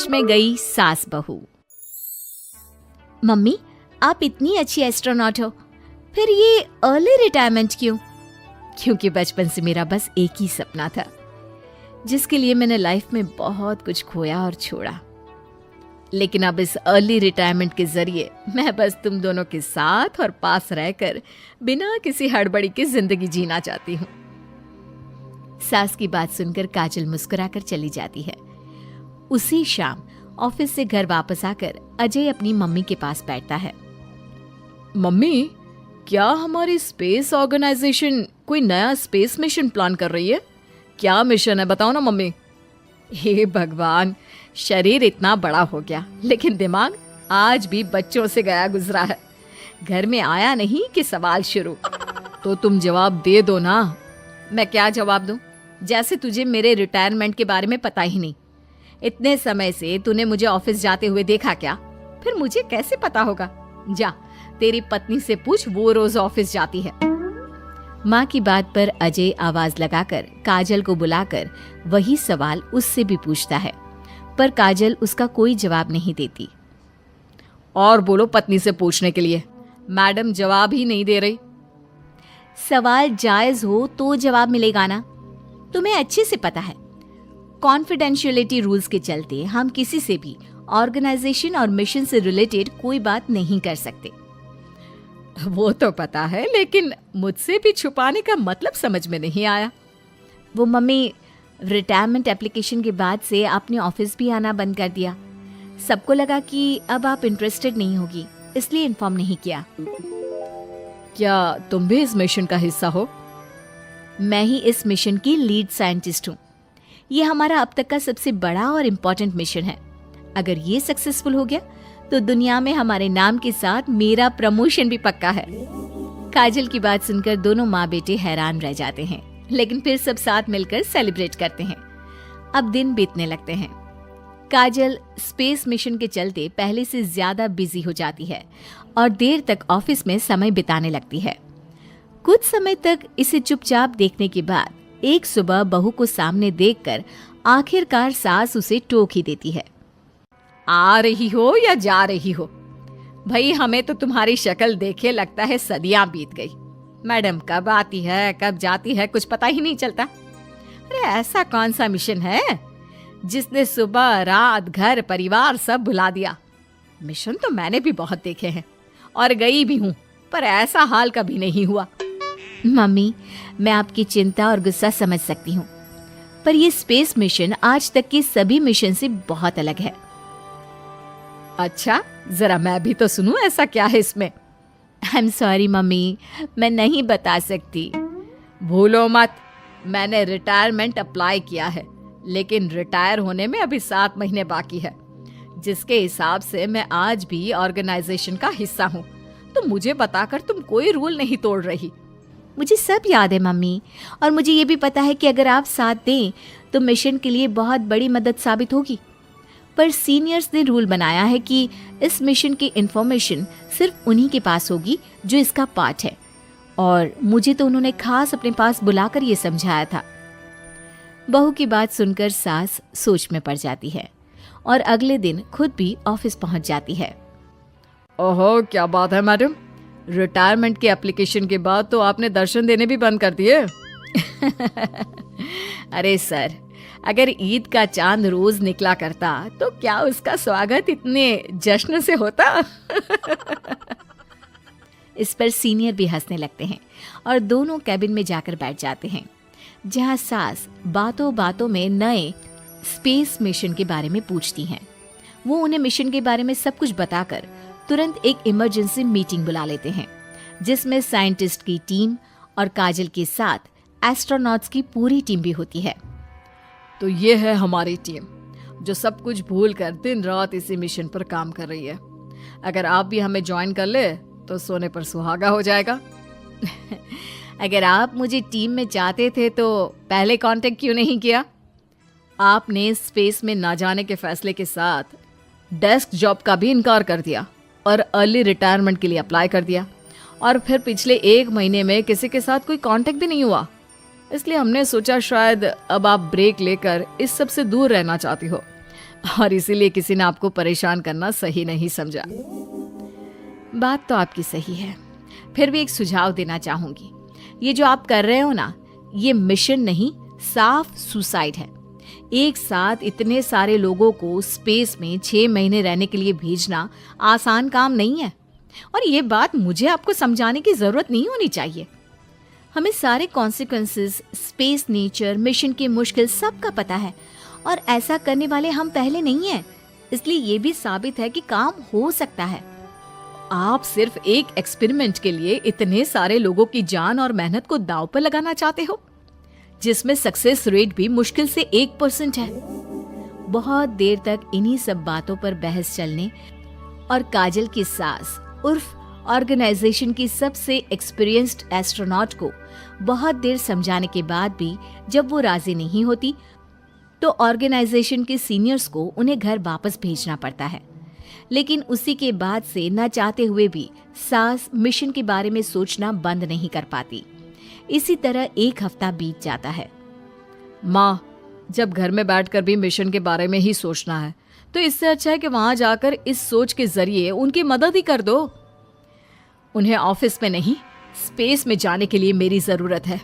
कक्ष में गई सास बहू। मम्मी, आप इतनी अच्छी एस्ट्रोनॉट हो, फिर ये अर्ली रिटायरमेंट क्यों? क्योंकि बचपन से मेरा बस एक ही सपना था, जिसके लिए मैंने लाइफ में बहुत कुछ खोया और छोड़ा। लेकिन अब इस अर्ली रिटायरमेंट के जरिए मैं बस तुम दोनों के साथ और पास रहकर बिना किसी हड़बड़ी की जिंदगी जीना चाहती हूँ। सास की बात सुनकर काजल मुस्कुराकर चली जाती है। उसी शाम ऑफिस से घर वापस आकर अजय अपनी मम्मी के पास बैठता है। मम्मी, क्या हमारी स्पेस ऑर्गेनाइजेशन कोई नया स्पेस मिशन प्लान कर रही है? क्या मिशन है, बताओ ना मम्मी। हे भगवान, शरीर इतना बड़ा हो गया लेकिन दिमाग आज भी बच्चों से गया गुजरा है। घर में आया नहीं कि सवाल शुरू। तो तुम जवाब दे दो ना। मैं क्या जवाब दूं? जैसे तुझे मेरे रिटायरमेंट के बारे में पता ही नहीं। इतने समय से तूने मुझे ऑफिस जाते हुए देखा क्या? फिर मुझे कैसे पता होगा? जा, तेरी पत्नी से पूछ, वो रोज ऑफिस जाती है। माँ की बात पर अजय आवाज लगाकर काजल को बुलाकर वही सवाल उससे भी पूछता है, पर काजल उसका कोई जवाब नहीं देती। और बोलो पत्नी से पूछने के लिए। मैडम जवाब ही नहीं दे रही। सवाल जायज हो तो जवाब मिलेगा ना, तुम्हें अच्छे से पता है। कॉन्फिडेंशियलिटी रूल्स के चलते हम किसी से भी ऑर्गेनाइजेशन और मिशन से रिलेटेड कोई बात नहीं कर सकते। वो तो पता है, लेकिन मुझसे भी छुपाने का मतलब समझ में नहीं आया। वो मम्मी, रिटायरमेंट एप्लीकेशन के बाद से आपने ऑफिस भी आना बंद कर दिया। सबको लगा कि अब आप इंटरेस्टेड नहीं होगी, इसलिए इन्फॉर्म नहीं किया। क्या तुम भी इस मिशन का हिस्सा हो? मैं ही इस मिशन की लीड साइंटिस्ट हूँ। ये हमारा अब तक का सबसे बड़ा और इम्पोर्टेंट मिशन है। अगर ये सक्सेसफुल हो गया तो दुनिया में हमारे नाम के साथ मेरा प्रमोशन भी पक्का है। काजल की बात सुनकर दोनों माँ बेटे हैरान रह जाते हैं, लेकिन फिर सब साथ मिलकर सेलिब्रेट करते हैं। अब दिन बीतने लगते हैं। काजल स्पेस मिशन के चलते पहले से ज्यादा बिजी हो जाती है और देर तक ऑफिस में समय बिताने लगती है। कुछ समय तक इसे चुपचाप देखने के बाद एक सुबह बहू को सामने देखकर आखिरकार सास उसे टोक ही देती है। आ रही हो या जा रही हो? भाई, हमें तो तुम्हारी शक्ल देखे लगता है सदियां बीत गई। मैडम कब आती है कब जाती है कुछ पता ही नहीं चलता। अरे ऐसा कौन सा मिशन है जिसने सुबह रात घर परिवार सब भुला दिया? मिशन तो मैंने भी बहुत देखे हैं और गई भी हूँ, पर ऐसा हाल कभी नहीं हुआ। मम्मी, मैं आपकी चिंता और गुस्सा समझ सकती हूँ, पर ये स्पेस मिशन आज तक के सभी मिशन से बहुत अलग है। अच्छा, जरा मैं भी तो सुनूं, ऐसा क्या है इसमें? आई एम सॉरी मम्मी, मैं नहीं बता सकती। भूलो मत, मैंने रिटायरमेंट अप्लाई किया है, लेकिन रिटायर होने में अभी 7 महीने बाकी है, जिसके हिसाब से मैं आज भी ऑर्गेनाइजेशन का हिस्सा हूँ। तो मुझे बताकर तुम कोई रूल नहीं तोड़ रही। मुझे सब याद है मम्मी, और मुझे ये भी पता है कि अगर आप साथ दें तो मिशन के लिए बहुत बड़ी मदद साबित होगी। पर सीनियर्स ने रूल बनाया है कि इस मिशन की इंफॉर्मेशन सिर्फ उन्हीं के पास होगी जो इसका पार्ट है, और मुझे तो उन्होंने खास अपने पास बुलाकर ये समझाया था। बहू की बात सुनकर सास सोच में पड़ जाती है और अगले दिन खुद भी ऑफिस पहुंच जाती है। ओहो, क्या बात है मैडम, रिटायरमेंट के एप्लीकेशन के बाद तो आपने दर्शन देने भी बंद कर दिए। अरे सर, अगर ईद का चांद रोज निकला करता तो क्या उसका स्वागत इतने जश्न से होता? इस पर सीनियर भी हंसने लगते हैं और दोनों कैबिन में जाकर बैठ जाते हैं, जहां सास बातों बातों में नए स्पेस मिशन के बारे में पूछती हैं। वो उन्हें मिशन के बारे में सब कुछ बताकर तुरंत एक इमरजेंसी मीटिंग बुला लेते हैं, जिसमें साइंटिस्ट की टीम और काजल के साथ एस्ट्रोनॉट्स की पूरी टीम भी होती है। तो ये है हमारी टीम, जो सब कुछ भूल कर दिन रात इसी मिशन पर काम कर रही है। अगर आप भी हमें ज्वाइन कर ले तो सोने पर सुहागा हो जाएगा। अगर आप मुझे टीम में चाहते थे तो पहले कांटेक्ट क्यों नहीं किया? आपने स्पेस में ना जाने के फैसले के साथ डेस्क जॉब का भी इनकार कर दिया और अर्ली रिटायरमेंट के लिए अप्लाई कर दिया, और फिर पिछले 1 महीने में किसी के साथ कोई कांटेक्ट भी नहीं हुआ। इसलिए हमने सोचा शायद अब आप ब्रेक लेकर इस सब से दूर रहना चाहती हो। और इसीलिए किसी ने आपको परेशान करना सही नहीं समझा। बात तो आपकी सही है, फिर भी एक सुझाव देना चाहूंगी। ये जो आप कर रहे हो ना, ये मिशन नहीं, साफ सुसाइड है। एक साथ इतने सारे लोगों को स्पेस में 6 महीने रहने के लिए भेजना आसान काम नहीं है। और ये बात मुझे आपको समझाने की जरूरत नहीं होनी चाहिए। हमें सारे कॉन्सिक्वेंसेस, स्पेस, नेचर, मिशन की मुश्किल सबका पता है, और ऐसा करने वाले हम पहले नहीं हैं। इसलिए ये भी साबित है कि काम हो सकता है। आप सिर्फ एक एक्सपेरिमेंट के लिए इतने सारे लोगों की जान और मेहनत को दांव पर लगाना चाहते हो, जिसमें सक्सेस रेट भी मुश्किल से 1% है। बहुत देर तक इन्हीं सब बातों पर बहस चलने और काजल की सास उर्फ ऑर्गेनाइजेशन की सबसे एक्सपीरियंस्ड एस्ट्रोनॉट को बहुत देर समझाने के बाद भी जब वो राजी नहीं होती, तो ऑर्गेनाइजेशन के सीनियर्स को उन्हें घर वापस भेजना पड़ता है। लेकिन उसी के बाद से न चाहते हुए भी सास मिशन के बारे में सोचना बंद नहीं कर पाती। इसी तरह 1 हफ्ता बीत जाता है। माँ, जब घर में बैठकर भी मिशन के बारे में ही सोचना है, तो इससे अच्छा है कि वहां जाकर इस सोच के जरिए उनकी मदद ही कर दो। उन्हें ऑफिस में नहीं, स्पेस में जाने के लिए मेरी जरूरत है।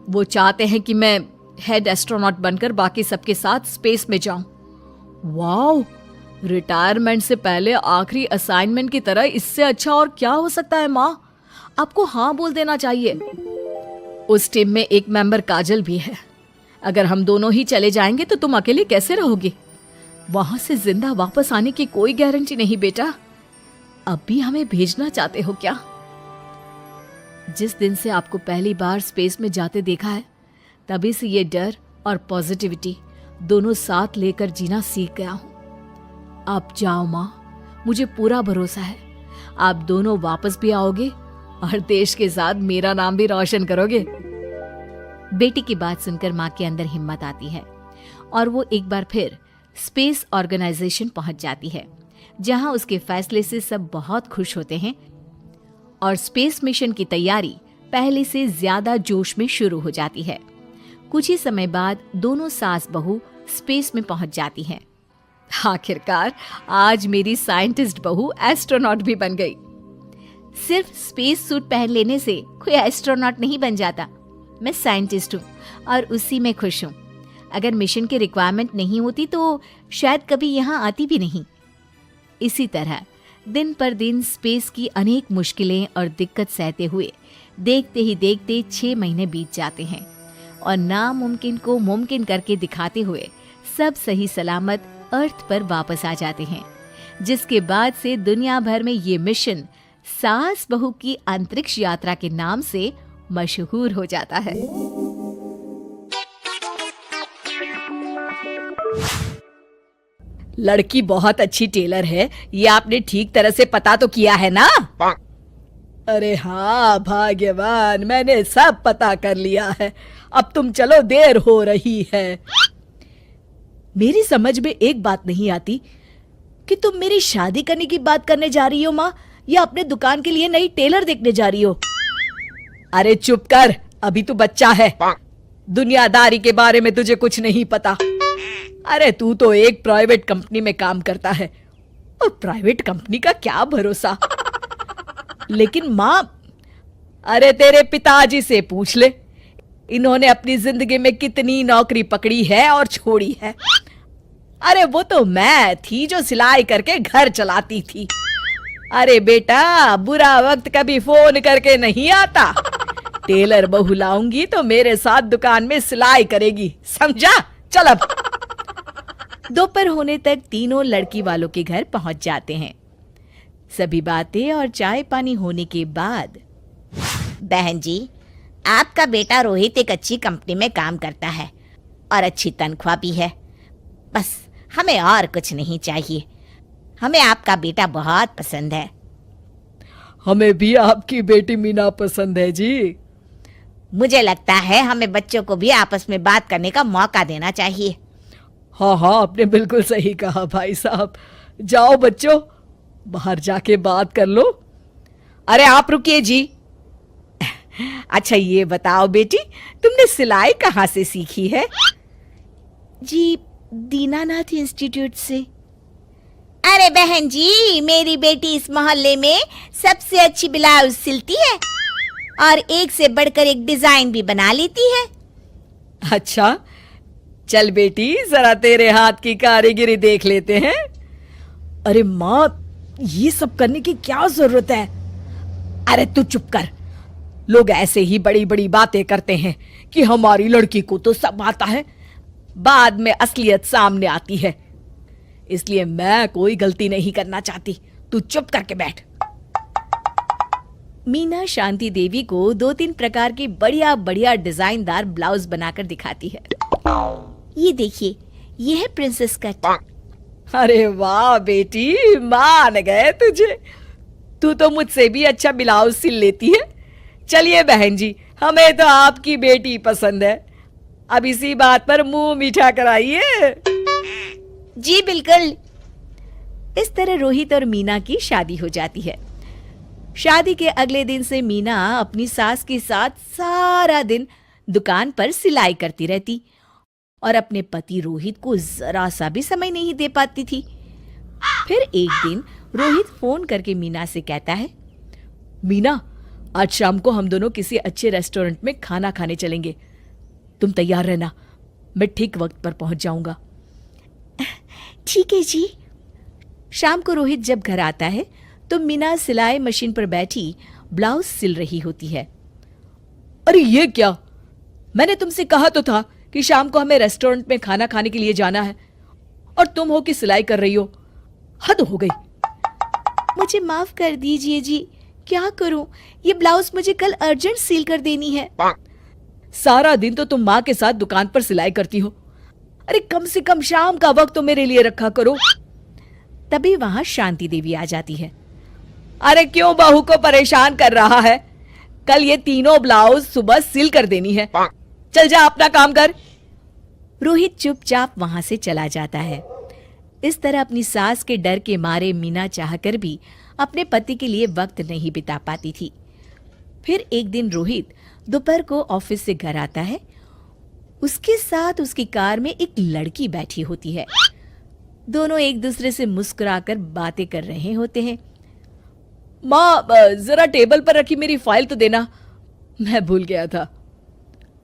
वो चाहते हैं कि मैं हेड एस्ट्रोनॉट बनकर बाकी सबके साथ स्पेस में जाऊं। वाओ, रिटायरमेंट से पहले आखिरी असाइनमेंट की तरह इससे अच्छा और क्या हो सकता है। माँ, आपको हाँ बोल देना चाहिए। उस टीम में एक मेंबर काजल भी है। अगर हम दोनों ही चले जाएंगे तो तुम अकेले कैसे रहोगे? वहां से जिंदा वापस आने की कोई गारंटी नहीं बेटा। अब भी हमें भेजना चाहते हो क्या? जिस दिन से आपको पहली बार स्पेस में जाते देखा है, तभी से ये डर और पॉजिटिविटी दोनों साथ लेकर जीना सीख गया हूं। आप जाओ माँ, मुझे पूरा भरोसा है आप दोनों वापस भी आओगे और देश के साथ मेरा नाम भी रोशन करोगे। बेटी की बात सुनकर माँ के अंदर हिम्मत आती है और वो एक बार फिर स्पेस ऑर्गेनाइजेशन पहुंच जाती है, जहां उसके फैसले से सब बहुत खुश होते हैं और स्पेस मिशन की तैयारी पहले से ज्यादा जोश में शुरू हो जाती है। कुछ ही समय बाद दोनों सास बहू स्पेस में पहुंच जाती हैं। आखिरकार आज मेरी साइंटिस्ट बहू एस्ट्रोनॉट भी बन गई। सिर्फ स्पेस सूट पहन लेने से कोई एस्ट्रोनॉट नहीं बन जाता। मैं साइंटिस्ट हूँ और उसी में खुश हूँ। अगर मिशन की रिक्वायरमेंट नहीं होती तो शायद कभी यहाँ आती भी नहीं। इसी तरह दिन पर दिन स्पेस की अनेक मुश्किलें और दिक्कत सहते हुए देखते ही देखते 6 महीने बीत जाते हैं और नामुमकिन को मुमकिन करके दिखाते हुए सब सही सलामत अर्थ पर वापस आ जाते हैं, जिसके बाद से दुनिया भर में ये मिशन सास बहू की अंतरिक्ष यात्रा के नाम से मशहूर हो जाता है। लड़की बहुत अच्छी टेलर है, ये आपने ठीक तरह से पता तो किया है ना? अरे हाँ भाग्यवान, मैंने सब पता कर लिया है। अब तुम चलो, देर हो रही है। मेरी समझ में एक बात नहीं आती कि तुम मेरी शादी करने की बात करने जा रही हो माँ, या अपने दुकान के लिए नई टेलर देखने जा रही हो? अरे चुप कर, अभी तू बच्चा है, दुनियादारी के बारे में तुझे कुछ नहीं पता। अरे तू तो एक प्राइवेट कंपनी में काम करता है, और प्राइवेट कंपनी का क्या भरोसा। लेकिन माँ, अरे तेरे पिताजी से पूछ ले, इन्होंने अपनी जिंदगी में कितनी नौकरी पकड़ी है और छोड़ी है। अरे वो तो मैं थी जो सिलाई करके घर चलाती थी। अरे बेटा, बुरा वक्त कभी फोन करके नहीं आता। टेलर बहू लाऊंगी तो मेरे साथ दुकान में सिलाई करेगी, समझा? चल अब। दोपहर होने तक तीनों लड़की वालों के घर पहुंच जाते हैं। सभी बातें और चाय पानी होने के बाद, बहन जी, आपका बेटा रोहित एक अच्छी कंपनी में काम करता है और अच्छी तनख्वाह भी है। बस हमें और कुछ नहीं चाहिए। हमें आपका बेटा बहुत पसंद है। हमें भी आपकी बेटी मीना पसंद है जी। मुझे लगता है हमें बच्चों को भी आपस में बात करने का मौका देना चाहिए। हाँ हाँ, आपने बिल्कुल सही कहा भाई साहब। जाओ बच्चों, बाहर जाके बात कर लो। अरे आप रुकिए जी। अच्छा ये बताओ बेटी, तुमने सिलाई कहाँ से सीखी है? जी दीनानाथ इंस्टीट्यूट से। अरे बहन जी, मेरी बेटी इस मोहल्ले में सबसे अच्छी ब्लाउज सिलती है और एक से बढ़कर एक डिजाइन भी बना लेती है। अच्छा, चल बेटी जरा तेरे हाथ की कारीगरी देख लेते हैं। अरे माँ, ये सब करने की क्या जरूरत है? अरे तू चुप कर। लोग ऐसे ही बड़ी बड़ी बातें करते हैं कि हमारी लड़की को तो सब आता है, बाद में असलियत सामने आती है। इसलिए मैं कोई गलती नहीं करना चाहती। तू चुप करके बैठ। मीना शांति देवी को 2-3 प्रकार की बढ़िया बढ़िया डिजाइनदार ब्लाउज बनाकर दिखाती है। ये देखिए, ये है प्रिंसेस कट। अरे वाह बेटी, मान गए तुझे। तू तो मुझसे भी अच्छा ब्लाउज सिल लेती है। चलिए बहन जी, हमें तो आपकी बेटी पसंद है। अब इसी बात पर मुंह मीठा कराइए। जी बिल्कुल। इस तरह रोहित और मीना की शादी हो जाती है। शादी के अगले दिन से मीना अपनी सास के साथ सारा दिन दुकान पर सिलाई करती रहती और अपने पति रोहित को जरा सा भी समय नहीं दे पाती थी। फिर एक दिन रोहित फोन करके मीना से कहता है, मीना, आज शाम को हम दोनों किसी अच्छे रेस्टोरेंट में खाना खाने चलेंगे। तुम तैयार रहना, मैं ठीक वक्त पर पहुंच जाऊंगा। ठीक है जी। शाम को रोहित जब घर आता है तो मीना सिलाई मशीन पर बैठी ब्लाउज सिल रही होती है। अरे ये क्या? मैंने तुमसे कहा तो था कि शाम को हमें रेस्टोरेंट में खाना खाने के लिए जाना है, और तुम हो कि सिलाई कर रही हो। हद हो गई। मुझे माफ कर दीजिए जी, क्या करूं, ये ब्लाउज मुझे कल अर्जेंट सील कर देनी है। सारा दिन तो तुम माँ के साथ दुकान पर सिलाई करती हो। अरे कम से कम शाम का वक्त तो मेरे लिए रखा करो। तभी वहां शांति देवी आ जाती है। अरे क्यों बहू को परेशान कर रहा है? कल ये तीनों ब्लाउज सुबह सिल कर देनी है। चल जा, अपना काम कर। रोहित चुपचाप वहां से चला जाता है। इस तरह अपनी सास के डर के मारे मीना चाहकर भी अपने पति के लिए वक्त नहीं बिता पाती थी। फिर एक दिन रोहित दोपहर को ऑफिस से घर आता है। उसके साथ उसकी कार में एक लड़की बैठी होती है। दोनों एक दूसरे से मुस्कुराकर बातें कर रहे होते हैं। माँ, जरा टेबल पर रखी मेरी फाइल तो देना, मैं भूल गया था।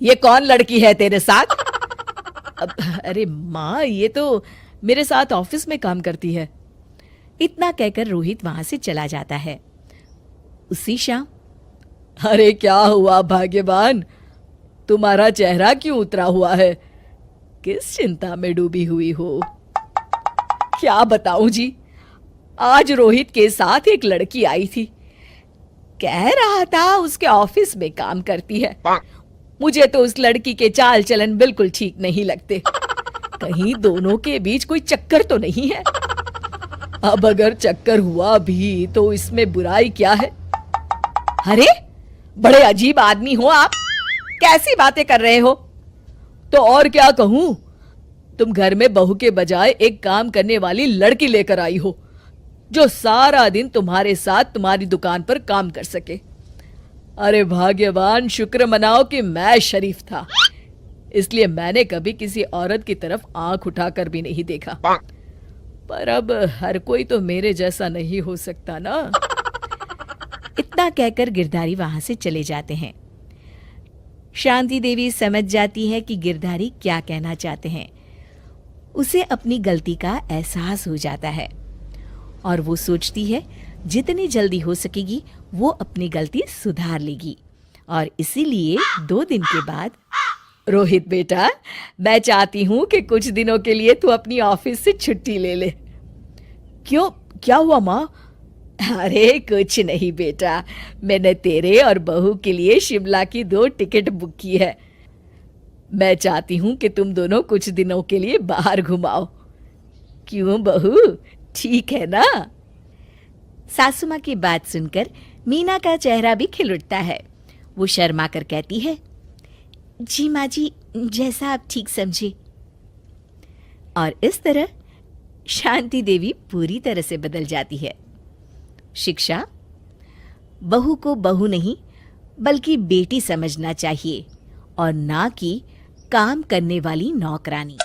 ये कौन लड़की है तेरे साथ? अरे माँ, ये तो मेरे साथ ऑफिस में काम करती है। इतना कहकर रोहित वहां से चला जाता है। उसी शाम, अरे क्या हुआ भाग्यवान, तुम्हारा चेहरा क्यों उतरा हुआ है? किस चिंता में डूबी हुई हो? क्या बताऊं जी, आज रोहित के साथ एक लड़की आई थी। कह रहा था उसके ऑफिस में काम करती है। मुझे तो उस लड़की के चाल चलन बिल्कुल ठीक नहीं लगते। कहीं दोनों के बीच कोई चक्कर तो नहीं है? अब अगर चक्कर हुआ भी तो इसमें बुराई क्या है? अरे बड़े अजीब आदमी हो आप, कैसी बातें कर रहे हो? तो और क्या कहूं, तुम घर में बहू के बजाय एक काम करने वाली लड़की लेकर आई हो जो सारा दिन तुम्हारे साथ तुम्हारी दुकान पर काम कर सके। अरे भाग्यवान, शुक्र मनाओ कि मैं शरीफ था, इसलिए मैंने कभी किसी औरत की तरफ आंख उठाकर भी नहीं देखा। पर अब हर कोई तो मेरे जैसा नहीं हो सकता ना। इतना कहकर गिरधारी वहां से चले जाते हैं। शांति देवी समझ जाती है कि गिरधारी क्या कहना चाहते हैं। उसे अपनी गलती का एहसास हो जाता है और वो सोचती है जितनी जल्दी हो सकेगी वो अपनी गलती सुधार लेगी। और इसीलिए 2 दिन के बाद, रोहित बेटा, मैं चाहती हूं कि कुछ दिनों के लिए तू अपनी ऑफिस से छुट्टी ले ले। क्यों, क्या हुआ माँ? अरे कुछ नहीं बेटा, मैंने तेरे और बहू के लिए शिमला की 2 टिकट बुक की है। मैं चाहती हूं कि तुम दोनों कुछ दिनों के लिए बाहर घुमाओ। क्यों बहू, ठीक है ना? सासू माँ की बात सुनकर मीना का चेहरा भी खिल उठता है। वो शर्मा कर कहती है, जी माँ जी, जैसा आप ठीक समझे। और इस तरह शांति देवी पूरी तरह से बदल जाती है। शिक्षा, बहू को बहू नहीं बल्कि बेटी समझना चाहिए और ना कि काम करने वाली नौकरानी।